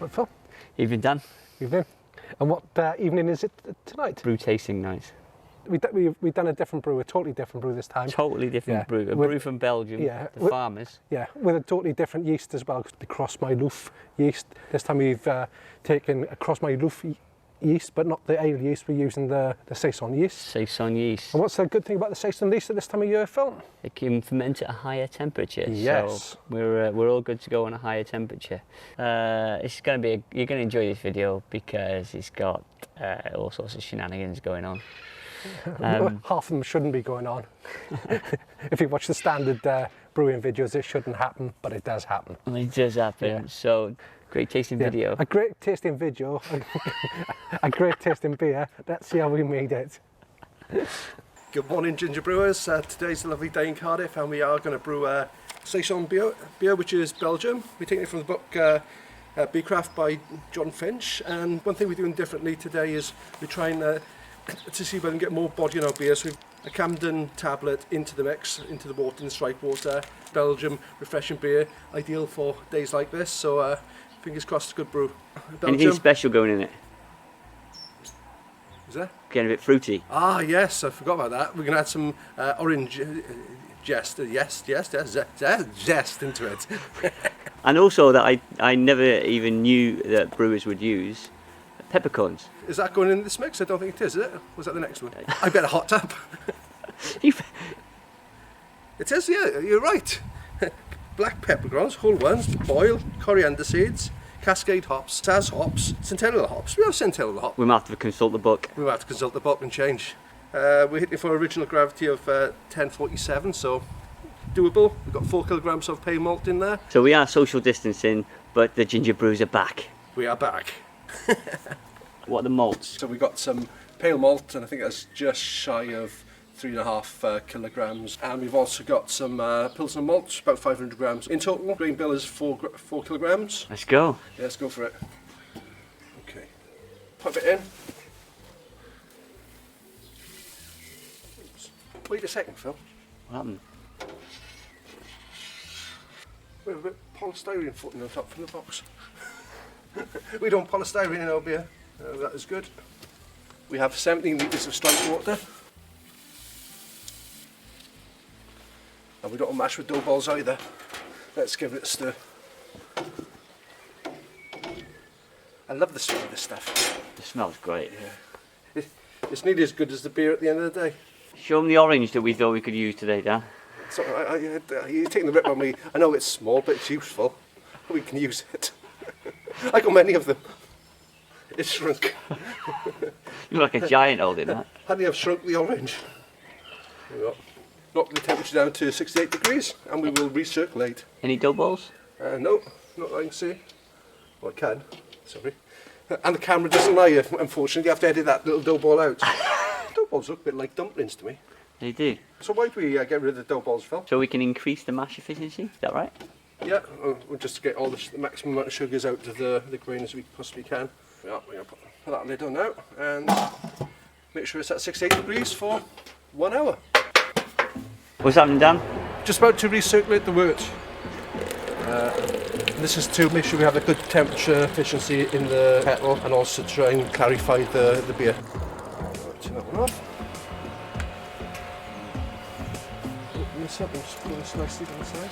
Hello, Phil. Evening, Dan. Evening. And what evening is it tonight? Brew tasting night. We've done a different brew, a totally different brew this time. Totally different brew. A brew from Belgium, the farmers. Yeah, with a totally different yeast as well, the Cross My Loof yeast. This time we've taken a Cross My Loof yeast, but not the ale yeast. We're using the Saison yeast. Saison yeast. And what's the good thing about the Saison yeast at this time of year, Phil? It can ferment at a higher temperature. Yes. So we're all good to go on a higher temperature. It's going to be you're going to enjoy this video because it's got all sorts of shenanigans going on. Half of them shouldn't be going on. If you watch the standard brewing videos, it shouldn't happen, but it does happen. It does happen. Yeah. So great tasting video. A great tasting video. A great tasting beer. Let's see how we made it. Good morning, Ginger Brewers. Today's a lovely day in Cardiff, and we are going to brew a Saison beer, which is Belgium. We're taking it from the book Beer Craft by Jon Finch. And one thing we're doing differently today is we're trying to see if we can get more body in our beer. So we've a Camden tablet into the mix, into the water, in the strike water. Belgium refreshing beer, ideal for days like this. So fingers crossed, good brew. Belgium. Anything special going in it? Is there? Getting a bit fruity. Ah yes, I forgot about that. We're going to add some orange zest into it. And also that I never even knew that brewers would use peppercorns. Is that going in this mix? I don't think it is it? Was that the next one? I bet a hot tub. It is, yeah, you're right. Black peppercorns, whole ones, boil, coriander seeds, cascade hops, Saz hops, centennial hops. We have centennial hops. We might have to consult the book. We might have to consult the book and change. We're hitting for original gravity of 1047, so doable. We've got 4 kilograms of pale malt in there. So we are social distancing, but the ginger brews are back. We are back. What are the malts? So we got some pale malt, and I think that's just shy of 3.5 kilograms. And we've also got some Pilsner malt, about 500 grams in total. Grain bill is 4 kilograms. Let's go. Yeah, let's go for it. Okay, pop it in. Oops. Wait a second, Phil. What happened? We have a bit of polystyrene floating on top from the box. We don't polystyrene in our beer. That is good. We have 17 litres of strike water. And we don't mash with dough balls either. Let's give it a stir. I love the smell of this stuff. The smells great. Yeah. It's nearly as good as the beer at the end of the day. Show them the orange that we thought we could use today, Dan. So, you're taking the rip on me. I know it's small, but it's useful. We can use it. I got many of them. It's shrunk. You're like a giant holding that. Honey, I've shrunk the orange. There we go. Knock the temperature down to 68 degrees and we will recirculate. Any dough balls? No, not that I can see. Well, I can, sorry. And the camera doesn't lie, unfortunately. You have to edit that little dough ball out. Dough balls look a bit like dumplings to me. They do. So why do we get rid of the dough balls, Phil? So we can increase the mash efficiency, is that right? Yeah, we'll just get all the maximum amount of sugars out of the grain as we possibly can. Yeah, we're going to put that lid on now and make sure it's at 68 degrees for 1 hour. What's happening, Dan? Just about to recirculate the wort. This is to make sure we have a good temperature efficiency in the kettle and also try and clarify the beer. Turn that one off. Open this up and just put this nicely down the side.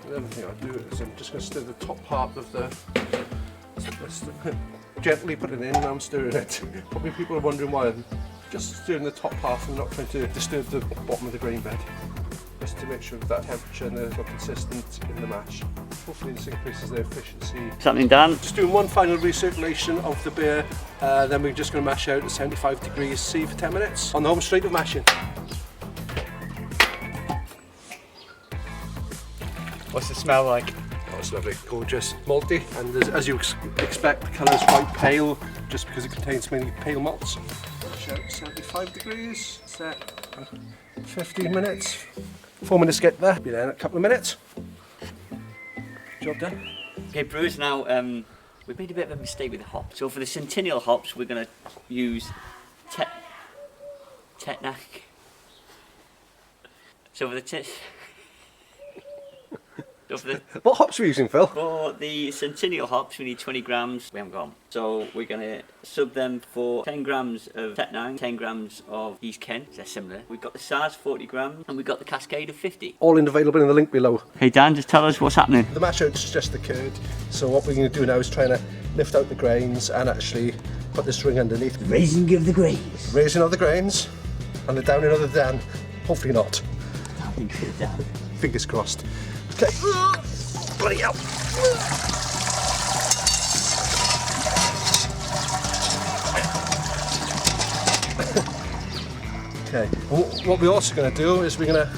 The other thing I do is I'm just going to stir the top part of the... Gently put it in and I'm stirring it. Probably people are wondering why I'm just stirring the top half and not trying to disturb the bottom of the grain bed. Just to make sure that temperature and they're consistent in the mash. Hopefully this increases their efficiency. What's happening, Dan? Just doing one final recirculation of the beer, then we're just going to mash out at 75 degrees C for 10 minutes on the home straight of mashing. What's the smell like? Oh, it's lovely, gorgeous, malty, and as you expect, the colour is quite pale just because it contains mainly pale malts. Mash out 75 degrees, set 15 minutes. 4 minutes to get there, be there in a couple of minutes. Job done. Okay, brewers, now we've made a bit of a mistake with the hops. So for the centennial hops, we're going to use Tetnac. So for the Lovely. What hops are we using, Phil? For the Centennial hops, we need 20 grams. We haven't got 'em. So we're going to sub them for 10 grams of Tet9, 10 grams of East Kent. They're similar. We've got the Sars 40 grams, and we've got the Cascade of 50. All available in the link below. Hey Dan, just tell us what's happening. The mash out's just occurred, so what we're going to do now is try to lift out the grains and actually put this ring underneath. Raising of the grains. Raising of the grains and the downing of the Dan. Hopefully not. I think it's down. Fingers crossed. Okay. Bloody hell. Okay. What we're also going to do is we're going to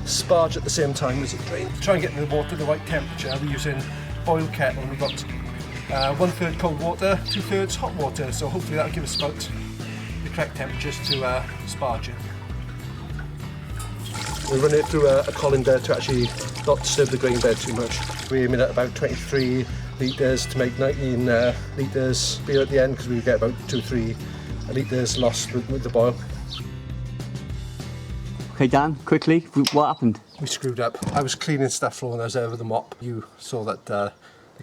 sparge at the same time as it drains. Try and get the water at the right temperature. We're using boiled kettle. We've got 1/3 cold water, 2/3 hot water. So hopefully that'll give us about the correct temperatures to sparge it. We run it through a colander to actually not disturb the grain bed too much. We're aiming at about 23 litres to make 19 litres beer at the end, because we get about 2-3 litres lost with the boil. Okay Dan, quickly, what happened? We screwed up. I was cleaning stuff floor and I was there with the mop. You saw that the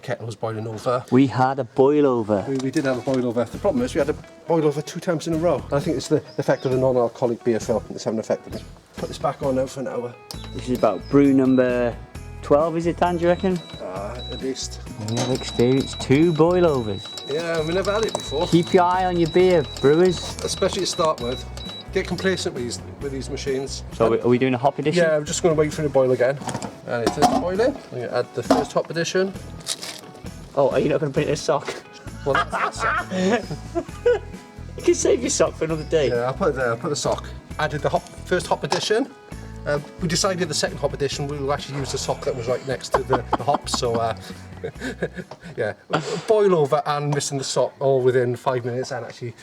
kettle was boiling over. We had a boil over. We did have a boil over. The problem is we had a boil over 2 times in a row. I think it's the effect of the non-alcoholic beer, Phil. It's having an effect on it. Put this back on now for an hour. This is about brew number 12, is it Dan, do you reckon? At least. We have experienced 2 boil overs. Yeah, we never had it before. Keep your eye on your beer, brewers. Especially to start with. Get complacent with these machines. So are we doing a hop edition? Yeah, I'm just going to wait for it to boil again. And it is boiling. I'm going to add the first hop addition. Oh, are you not going to put it in a sock? Well, that's it. You can save your sock for another day. Yeah, I'll put it there. I'll put the sock. Added the first hop addition. We decided the second hop addition we will actually use the sock that was right next to the hops. So yeah, boil over and missing the sock all within 5 minutes, and actually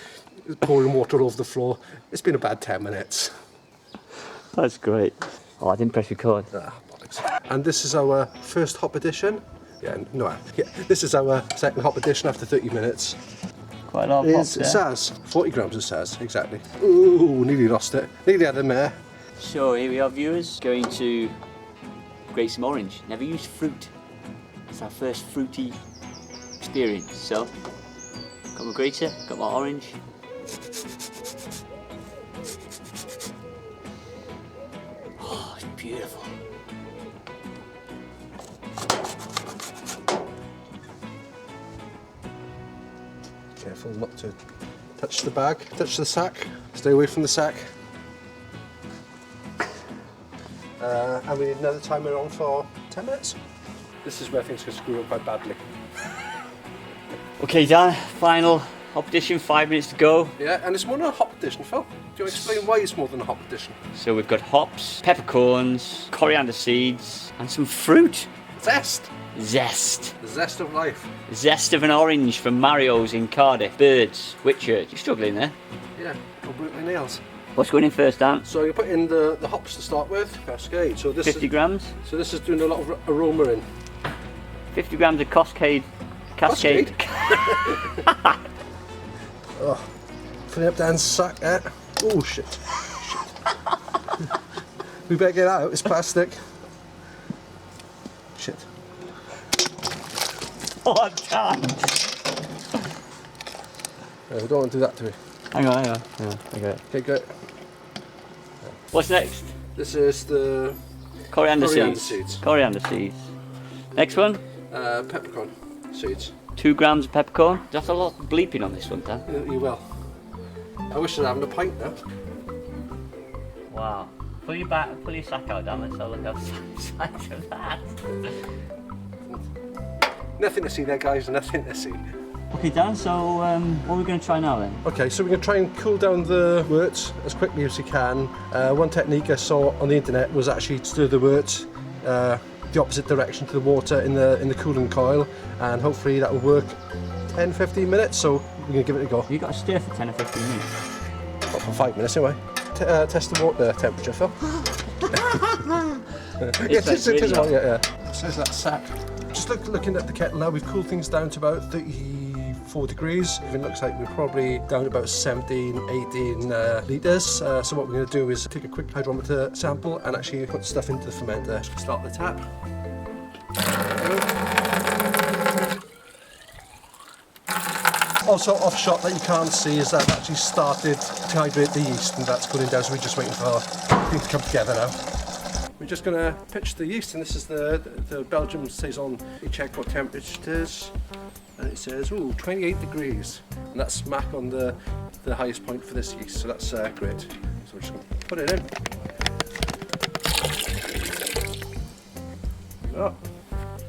pouring water all over the floor. It's been a bad 10 minutes. That's great. Oh, I didn't press record. Bollocks. And this is our first hop addition. Yeah, no, yeah, this is our second hop addition after 30 minutes. Quite a lot of It hops is there. Saison, 40 grams of Saison, exactly. Ooh, nearly lost it. Nearly had them there. So here we are, viewers, going to grate some orange. Never used fruit. It's our first fruity experience. So, got my grater, got my orange. Oh, it's beautiful. Careful not to touch the bag, touch the sack. Stay away from the sack. And we need another timer on for 10 minutes. This is where things can screw up quite badly. Okay, Dan, final hop edition, 5 minutes to go. Yeah, and it's more than a hop addition, Phil. Do you want to explain why it's more than a hop addition? So we've got hops, peppercorns, coriander seeds, and some fruit. Zest! Zest. The zest of life. Zest of an orange from Mario's in Cardiff. Birds, Whitchurch. You're struggling there. Yeah, I'll break my nails. What's going in first, Dan? So you put in the hops to start with. Cascade. So this 50 is, grams. So this is doing a lot of aroma in. 50 grams of Cascade. Oh, filling up Dan's sack there. Oh shit. We better get out, it's plastic. Shit. Oh, Dan! No, we don't want to do that to me. Hang on. Okay. Okay, good. What's next? This is the Coriander Coriander seeds. seeds. Coriander seeds. Next one, peppercorn seeds. 2 grams of peppercorn. That's a lot of bleeping on this one, Dan. You will. I wish I was having a pint now. Wow. Pull your sack out, Dan. Let's have a look outside of that. Nothing to see there, guys, nothing to see. Okay, Dan, so what are we going to try now then? Okay, so we're going to try and cool down the wort as quickly as we can. One technique I saw on the internet was actually to stir the wort the opposite direction to the water in the cooling coil, and hopefully that will work 10-15 minutes, so we're going to give it a go. You've got to stir for 10 or 15 minutes. Not for 5 minutes anyway. Test the water temperature, Phil. It's like really hot. Yeah. Says that sack. Just looking at the kettle now, we've cooled things down to about 34 degrees. It looks like we're probably down to about 17, 18 litres. So what we're going to do is take a quick hydrometer sample and actually put stuff into the fermenter. Start the tap. Also, off shot that you can't see is that I've actually started to hydrate the yeast, and that's cooling down, so we're just waiting for everything to come together now. We're just going to pitch the yeast, and this is the Belgium Saison. You check what temperature it is, and it says, ooh, 28 degrees, and that's smack on the highest point for this yeast, so that's great. So we're just going to put it in. Oh,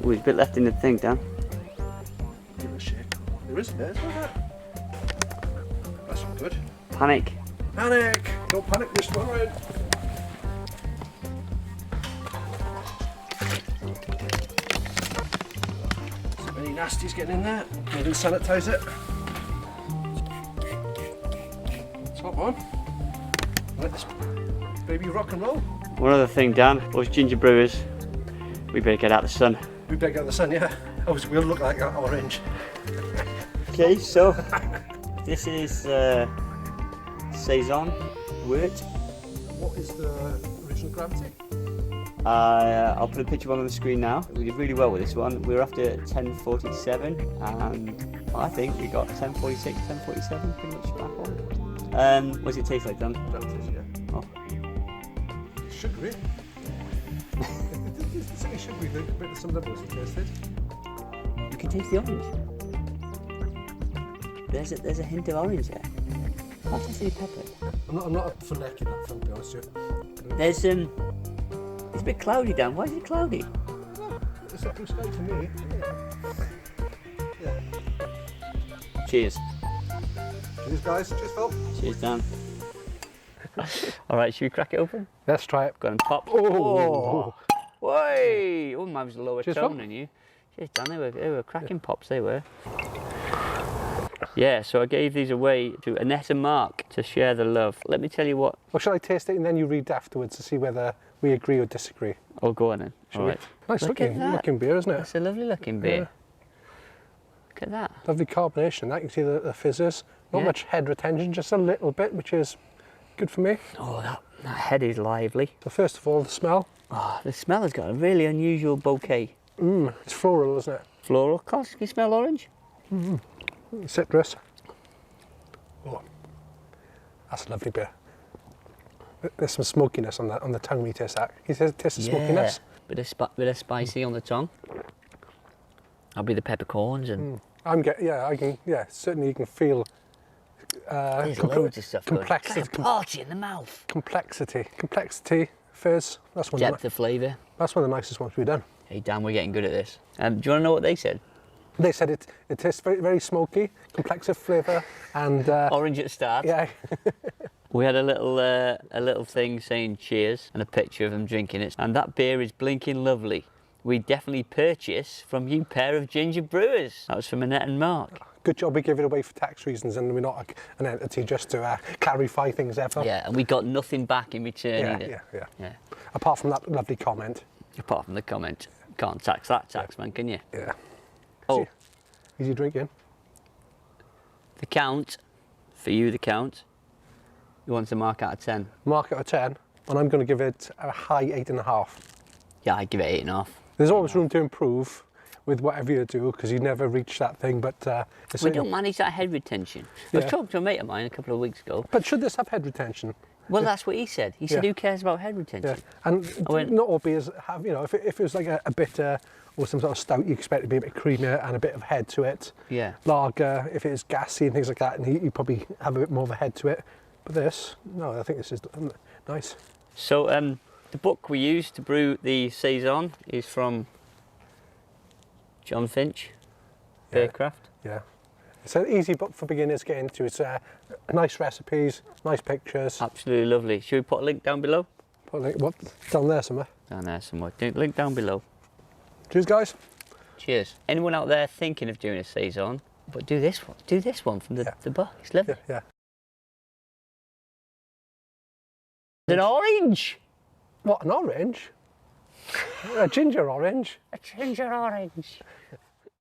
Oh, there's a bit left in the thing, Dan. give it a shake. There is a bit, isn't there? That's not good. Panic. Panic! Don't panic, we're stirring. So many nasties getting in there. We didn't sanitise it. Top on. Let this baby rock and roll. One other thing, Dan, us ginger brewers, we better get out the sun. We better get out the sun, yeah. Otherwise we'll look like that orange. Okay, so this is Saison wort. What is the original gravity? I'll put a picture on the screen now. We did really well with this one. We were after 1047 and I think we got 1046, 1047 pretty much for that one. What does it taste like, Dan? That is, yeah. Oh. Sugary. It's really sugary compared to some levels we tasted. You can taste the orange. There's a hint of orange there. I'll taste the pepper. I'm not for necking that, to be honest with you. There's it's a bit cloudy, Dan. Why is it cloudy? It's a blue sky to me. Yeah. Cheers. Cheers, guys. Cheers, Phil. Cheers, Dan. All right, should we crack it open? Let's try it. Go and pop. Oh. Whey! Oh, mine was a lower Cheers, tone Phil. than you. Cheers, Dan. They were cracking pops. They were. Yeah, so I gave these away to Annette and Mark to share the love. Let me tell you what. Or shall I taste it and then you read afterwards to see whether we agree or disagree? Oh, go on then. Shall All we? right. Nice Look at that. looking beer, isn't it? That's a lovely looking beer. Yeah. Look at that. Lovely carbonation. That you can see the fizzes. Not Yeah. much head retention, just a little bit, which is good for me. Oh, that head is lively. So first of all, the smell. Oh, the smell has got a really unusual bouquet. It's floral, isn't it? Floral. Can you smell orange? Citrus. Oh, that's a lovely beer. There's some smokiness on the tongue when you taste that. You taste the smokiness? Bit of spicy on the tongue. That'll be the peppercorns and certainly you can feel there's loads of stuff going on. It's like a party in the mouth. complexity, fizz. That's one. Depth of flavour. That's one of the nicest ones we've done. Hey Dan, we're getting good at this. Do you want to know what they said? They said it tastes very, very smoky, complex of flavour, and Orange at the start. yeah. We had a little thing saying cheers and a picture of them drinking it. And that beer is blinking lovely. We definitely purchase from you pair of ginger brewers. That was from Annette and Mark. Good job we give it away for tax reasons, and we're not an entity just to clarify things ever. Yeah, and we got nothing back in return either. Yeah. Apart from that lovely comment. Apart from the comment, can't tax that tax man, can you? Yeah. Oh, Easy drinking. the count, for you the count, you want to mark out of 10? Mark it a 10, and I'm going to give it a high 8.5. Yeah, I'd give it 8.5. There's always room to improve with whatever you do, because you never reach that thing, but We don't manage that head retention. I was Yeah. talking to a mate of mine a couple of weeks ago. But should this have head retention? Well, that's what he said. He said, Yeah. who cares about head retention? Yeah. And I went- not all beers have, if it was like a bitter or some sort of stout, you expect it to be a bit creamier and a bit of head to it. Yeah. Lager, if it's gassy and things like that, and you probably have a bit more of a head to it. But this, no, I think this is nice. So the book we used to brew the Saison is from Jon Finch, Yeah. Beercraft. Yeah. It's an easy book for beginners to get into. It's nice recipes, nice pictures. Absolutely lovely. Should we put a link down below? Put a link, what? Down there somewhere. Down there somewhere. Link down below. Cheers, guys. Cheers. Anyone out there thinking of doing a Saison, but do this one. Do this one from the book. It's lovely. Yeah. An orange. What, an orange? A ginger orange? A ginger orange.